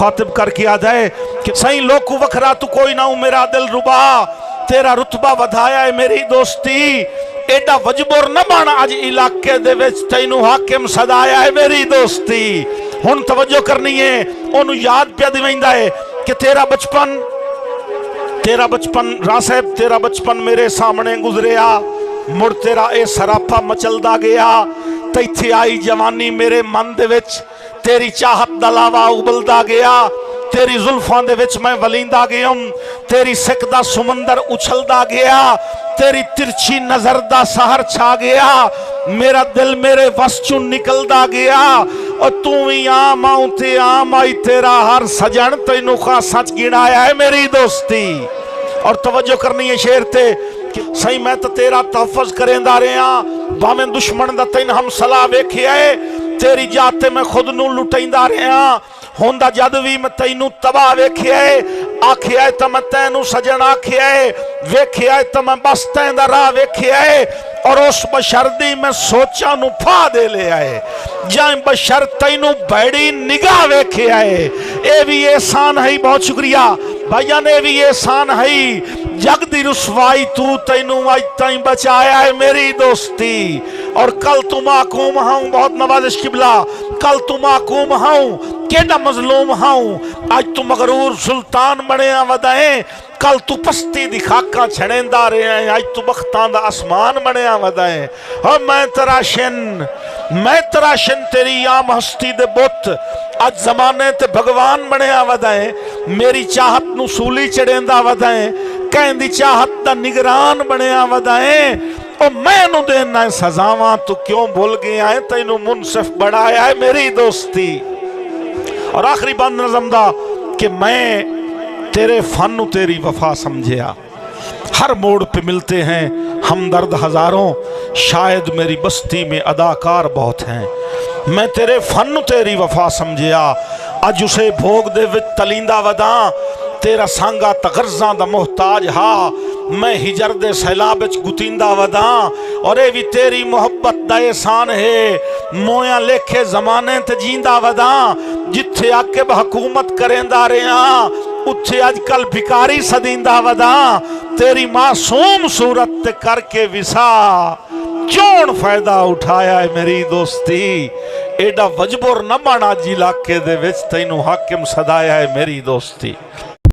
मुखातिब करके आ जाए कि सही लोकू वखरा तू कोई ना हूं मेरा दिल रुबा, तेरा रुतबा वधाया है मेरी दोस्ती, एडा वजबोर न बन अज इलाके दे विच तैनू हाकिम सदाया है मेरी दोस्ती। हुण तवज्जो करनी है, ओनू याद पिया दिवैंदा है कि तेरा बचपन राह साहब तेरा बचपन मेरे सामने गुजरिया, मुड़ तेरा ए सरापा मचलदा गया, ते इत्थे आई जवानी मेरे मन दे विच तेरी चाहत दा लावा उबलदा गया, तेरी जुल्फां दे विच मैं वलींदा गया, तेरी सिक दा सुमंदर उछलदा गया, तेरी तिरछी नजर दा सहर छा गया, मेरा दिल मेरे वस चों निकलदा गया, और तू ही आम आऊं ते आम आई तेरा हर सजन तैनू खासा च गिनाया है मेरी दोस्ती। और तवज्जो करनी है शेर ते कि सही मैं तो तेरा तहफ़्फ़ुज़ करेंदा रहा, भावें दुश्मन दा तैन हम सलाह वेखिया है, तेरी जात ते मैं खुद नू लुटाइंदा रहा, होंदा जद भी मैं तैनू तबाह वेखिया है, आखिया है तो मैं तैनू सजन आखिया है, वेखिया है तो मैं बस तैन दा राह वेखिया है, और उस बशरदी मैं सोचा नू फा दे ले आए, जाए बशर तैनू बैड़ी निगाह वेखिया है, ये भी एहसान है। बहुत शुक्रिया भाइया ने भी एहसान है, जग दी रुसवाई तू तैनू अज ताई बचाया है मेरी दोस्ती, और कल तू माकूम हाऊं, बहुत नवाजिश किबला, कल तू माकूम हाऊं, केडा मजलूम हाऊं, आज तू मगरूर सुल्तान बनया वदाए, कल तू पस्ती दी खाका छड़ेंदा रहे, आज तू बख्तां दा आसमान बनया वदाए। और मैं तराशन तेरी आम हस्ती दे बुत, आज जमाने ते भगवान बनया वदाए, मेरी चाहत नू सूली चढ़ेंदा वदाए, कहंदी चाहत दा निगरान बनया वदाए, और मैनू देना सजावां तू क्यों भूल गया है, तैनू मुनसिफ बढ़ाया है मेरी दोस्ती। और आखिरी बंद नज़म दा कि मैं तेरे फन तेरी वफा समझिया, हर मोड़ पे मिलते हैं हमदर्द हजारों, शायद मेरी बस्ती में अदाकार बहुत हैं, मैं तेरे फन तेरी वफा समझिया, अज उसे भोग दे विच तलींदा वदा, तेरा सांगा तगरजा दा मोहताज हा, मैं हिजर दे सैलाब विच गुतींदा वदा, और ये भी तेरी मोहब्बत दा एहसान है, मोया लेखे जमाने ते जींदा वदा, जिथे आके हुकूमत करेंदा रहा, उत्थे अजकल भिकारी सदींदा वदा, तेरी मासूम सूरत ते करके विसा, चौन फायदा उठाया है मेरी दोस्ती, एडा वजबोर न बना जी इलाके दे विच तैनू हाकिम सदाया है मेरी दोस्ती।